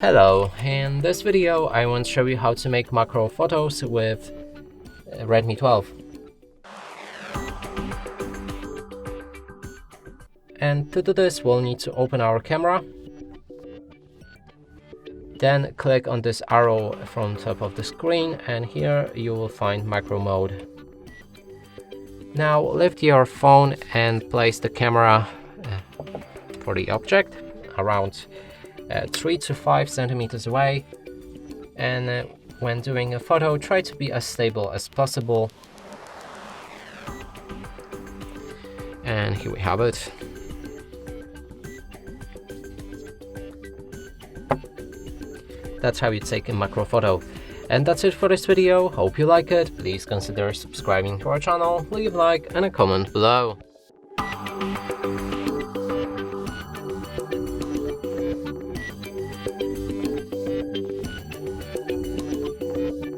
Hello, in this video I want to show you how to make macro photos with Redmi 12. And to do this we'll need to open our camera, then click on this arrow from top of the screen, and here you will find macro mode. Now lift your phone and place the camera for the object around 3 to 5 centimeters away, and when doing a photo try to be as stable as possible. And here we have it. That's how you take a macro photo. And that's it for this video. Hope you like it. Please consider subscribing to our channel, leave a like and a comment below.